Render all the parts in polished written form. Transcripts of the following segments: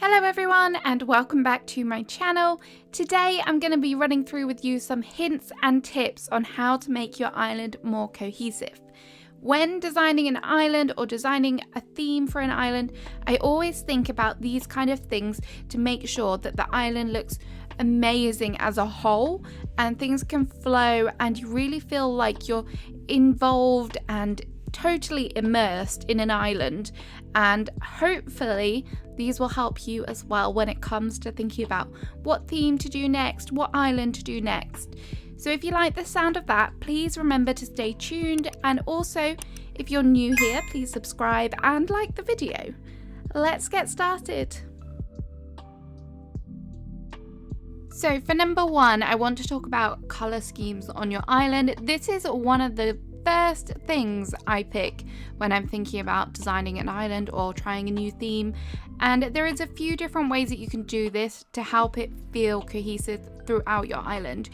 Hello everyone and welcome back to my channel. Today I'm going to be running through with you some hints and tips on how to make your island more cohesive. When designing an island or designing a theme for an island, I always think about these kind of things to make sure that the island looks amazing as a whole and things can flow and you really feel like you're involved and totally immersed in an island, and hopefully these will help you as well when it comes to thinking about what theme to do next, what island to do next. So if you like the sound of that, please remember to stay tuned, and also if you're new here, please subscribe and like the video. Let's get started. So for number one, I want to talk about color schemes on your island. This is one of the first things I pick when I'm thinking about designing an island or trying a new theme, and there is a few different ways that you can do this to help it feel cohesive throughout your island.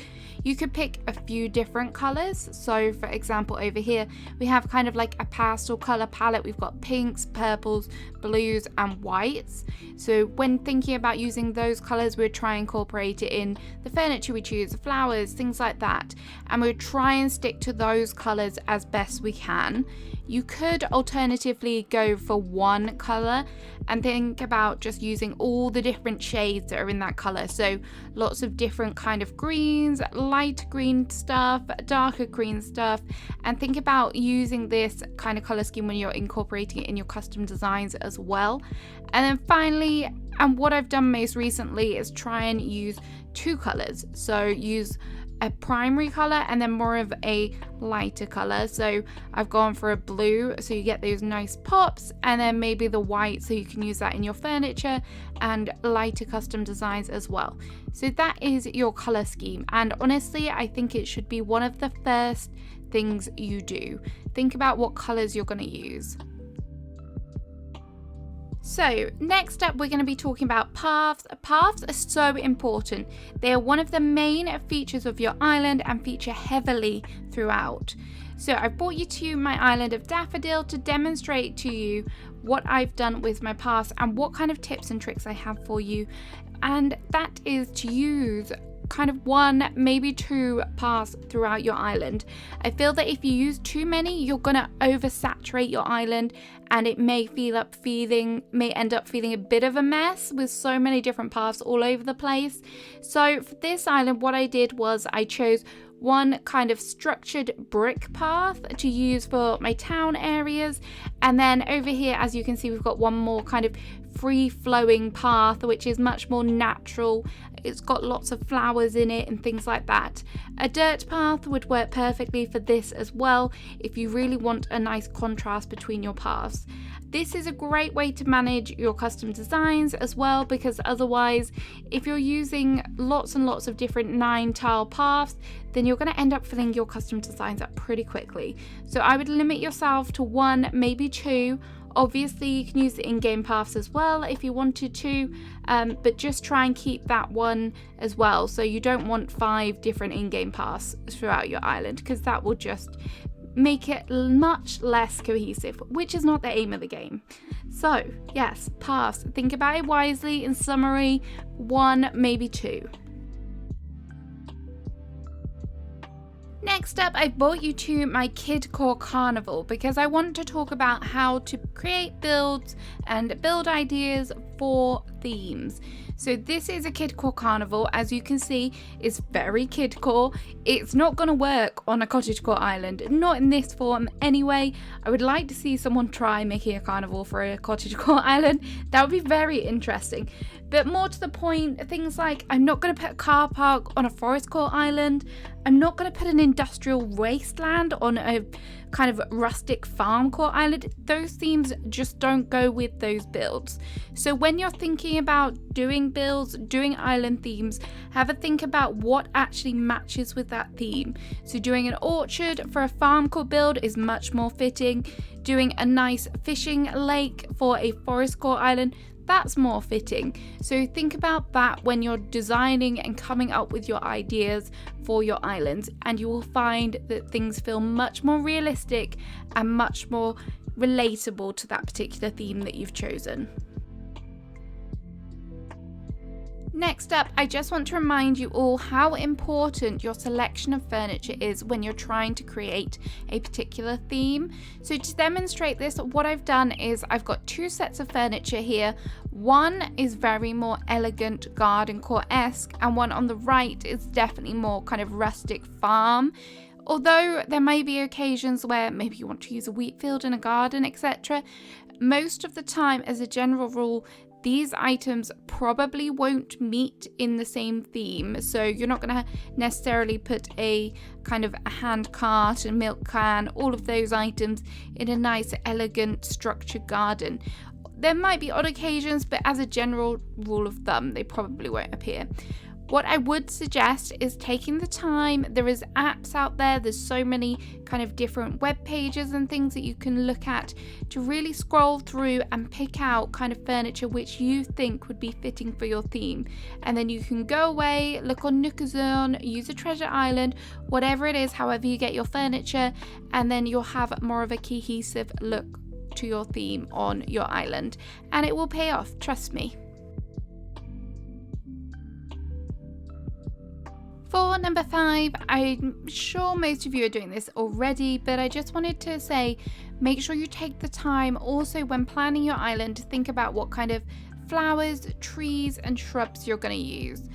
You could pick a few different colors. So for example, over here we have kind of like a pastel color palette. We've got pinks, purples, blues and whites. So when thinking about using those colors, we'd try and incorporate it in the furniture we choose, the flowers, things like that, and we'd try and stick to those colors as best we can. You could alternatively go for one color and think about just using all the different shades that are in that color. So lots of different kind of greens, light green stuff, darker green stuff, and think about using this kind of color scheme when you're incorporating it in your custom designs as well. And then finally, and what I've done most recently, is try and use two colors. So use a primary color and then more of a lighter color. So I've gone for a blue, so you get those nice pops, and then maybe the white, so you can use that in your furniture and lighter custom designs as well. So that is your color scheme, and honestly I think it should be one of the first things you do. Think about what colors you're going to use. So next up, we're going to be talking about paths. Paths are so important. They are one of the main features of your island and feature heavily throughout. So I've brought you to my island of Daffodil to demonstrate to you what I've done with my paths and what kind of tips and tricks I have for you. And that is to use kind of one, maybe two paths throughout your island. I feel that if you use too many, you're gonna oversaturate your island, and it may end up feeling a bit of a mess with so many different paths all over the place. So for this island, what I did was I chose one kind of structured brick path to use for my town areas, and then over here, as you can see, we've got one more kind of free flowing path which is much more natural. It's got lots of flowers in it and things like that. A dirt path would work perfectly for this as well if you really want a nice contrast between your paths. This is a great way to manage your custom designs as well, because otherwise if you're using lots and lots of different 9-tile paths, then you're going to end up filling your custom designs up pretty quickly. So I would limit yourself to one, maybe two. Obviously you can use the in-game paths as well if you wanted to, but just try and keep that one as well. So you don't want 5 different in-game paths throughout your island, because that will just make it much less cohesive, which is not the aim of the game. So yes, paths, think about it wisely. In summary, one, maybe two. Next up, I brought you to my Kidcore Carnival because I want to talk about how to create builds and build ideas for themes. So this is a Kidcore Carnival. As you can see, it's very Kidcore. It's not going to work on a cottagecore island, not in this form anyway. I would like to see someone try making a carnival for a cottagecore island. That would be very interesting. But more to the point, things like I'm not going to put a car park on a forest core island. I'm not going to put an industrial wasteland on a kind of rustic farm core island. Those themes just don't go with those builds. So when you're thinking about doing builds, doing island themes, have a think about what actually matches with that theme. So doing an orchard for a farm core build is much more fitting. Doing a nice fishing lake for a forest core island, that's more fitting. So think about that when you're designing and coming up with your ideas for your islands, and you will find that things feel much more realistic and much more relatable to that particular theme that you've chosen. Next up, I just want to remind you all how important your selection of furniture is when you're trying to create a particular theme. So to demonstrate this, what I've done is I've got two sets of furniture here. One is very more elegant garden core-esque, and one on the right is definitely more kind of rustic farm. Although there may be occasions where maybe you want to use a wheat field in a garden, etc. Most of the time, as a general rule, these items probably won't meet in the same theme. So you're not going to necessarily put a kind of a hand cart and milk can, all of those items in a nice, elegant, structured garden. There might be odd occasions, but as a general rule of thumb, they probably won't appear. What I would suggest is taking the time. There is apps out there, there's so many kind of different web pages and things that you can look at to really scroll through and pick out kind of furniture which you think would be fitting for your theme. And then you can go away, look on Nookazon, use a treasure island, whatever it is, however you get your furniture, and then you'll have more of a cohesive look to your theme on your island. And it will pay off, trust me. For number 5, I'm sure most of you are doing this already, but I just wanted to say, make sure you take the time also when planning your island to think about what kind of flowers, trees and shrubs you're going to use.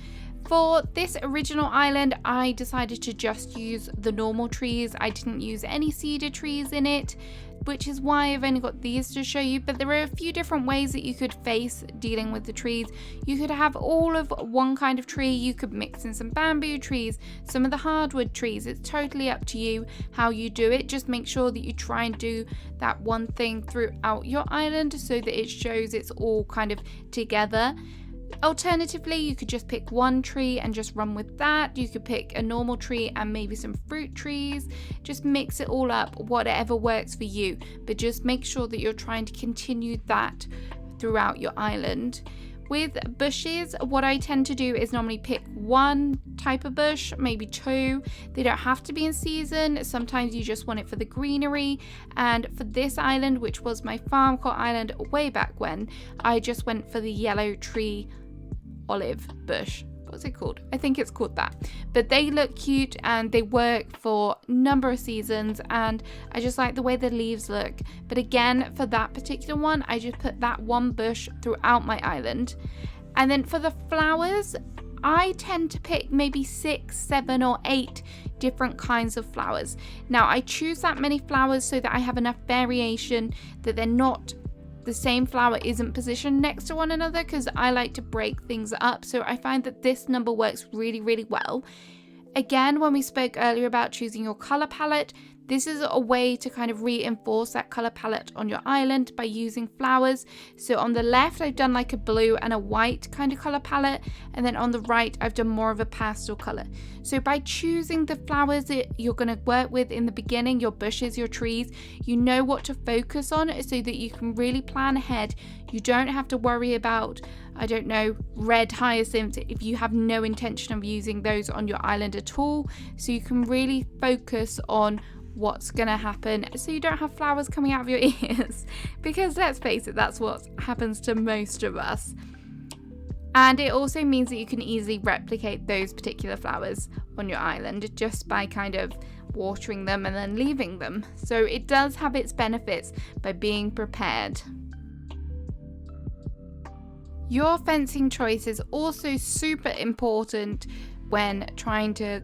For this original island, I decided to just use the normal trees. I didn't use any cedar trees in it, which is why I've only got these to show you. But there are a few different ways that you could face dealing with the trees. You could have all of one kind of tree. You could mix in some bamboo trees, some of the hardwood trees. It's totally up to you how you do it. Just make sure that you try and do that one thing throughout your island so that it shows it's all kind of together. Alternatively, you could just pick one tree and just run with that. You could pick a normal tree and maybe some fruit trees. Just mix it all up, whatever works for you. But just make sure that you're trying to continue that throughout your island. With bushes, what I tend to do is normally pick one type of bush, maybe two. They don't have to be in season. Sometimes you just want it for the greenery. And for this island, which was my farm core island way back when, I just went for the yellow tree olive bush. What's it called? I think it's called that. But they look cute and they work for a number of seasons, and I just like the way the leaves look. But again, for that particular one, I just put that one bush throughout my island. And then for the flowers, I tend to pick maybe 6, 7 or 8 different kinds of flowers. Now I choose that many flowers so that I have enough variation, that they're not the same flower isn't positioned next to one another, because I like to break things up. So I find that this number works really, really well. Again, when we spoke earlier about choosing your color palette, this is a way to kind of reinforce that color palette on your island by using flowers. So on the left, I've done like a blue and a white kind of color palette. And then on the right, I've done more of a pastel color. So by choosing the flowers that you're going to work with in the beginning, your bushes, your trees, you know what to focus on so that you can really plan ahead. You don't have to worry about, I don't know, red hyacinths if you have no intention of using those on your island at all. So you can really focus on what's gonna happen so you don't have flowers coming out of your ears, because let's face it, that's what happens to most of us. And it also means that you can easily replicate those particular flowers on your island just by kind of watering them and then leaving them. So it does have its benefits by being prepared. Your fencing choice is also super important when trying to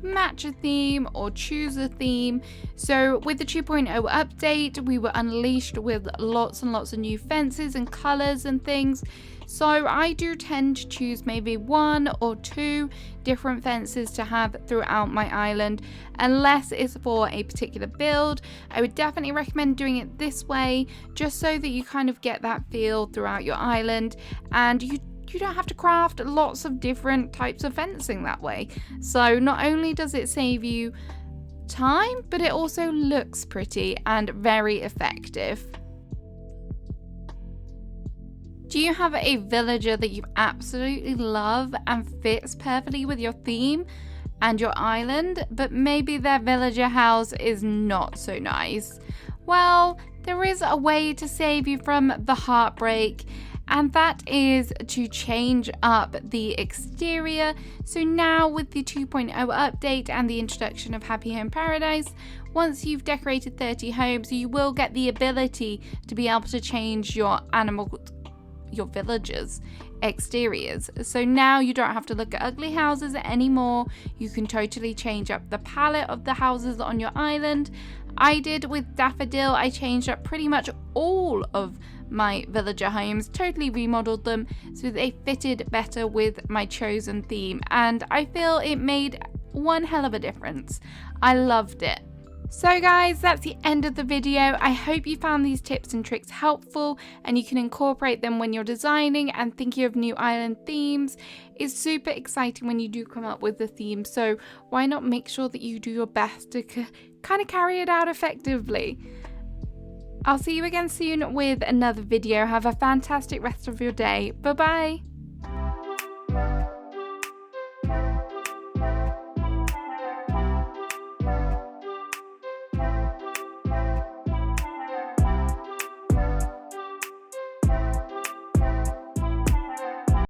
match a theme or choose a theme. So with the 2.0 update, we were unleashed with lots and lots of new fences and colors and things. So I do tend to choose maybe 1 or 2 different fences to have throughout my island, unless it's for a particular build. I would definitely recommend doing it this way, just so that you kind of get that feel throughout your island, and you don't have to craft lots of different types of fencing that way. So not only does it save you time, but it also looks pretty and very effective. Do you have a villager that you absolutely love and fits perfectly with your theme and your island, but maybe their villager house is not so nice? Well, there is a way to save you from the heartbreak, and that is to change up the exterior. So now with the 2.0 update and the introduction of Happy Home Paradise, once you've decorated 30 homes, you will get the ability to be able to change your villagers' exteriors. So now you don't have to look at ugly houses anymore. You can totally change up the palette of the houses on your island. I did with Daffodil. I changed up pretty much all of my villager homes, totally remodeled them so they fitted better with my chosen theme, and I feel it made one hell of a difference. I loved it. So guys, that's the end of the video. I hope you found these tips and tricks helpful and you can incorporate them when you're designing and thinking of new island themes. It's super exciting when you do come up with the theme, so why not make sure that you do your best to kind of carry it out effectively. I'll see you again soon with another video. Have a fantastic rest of your day. Bye bye.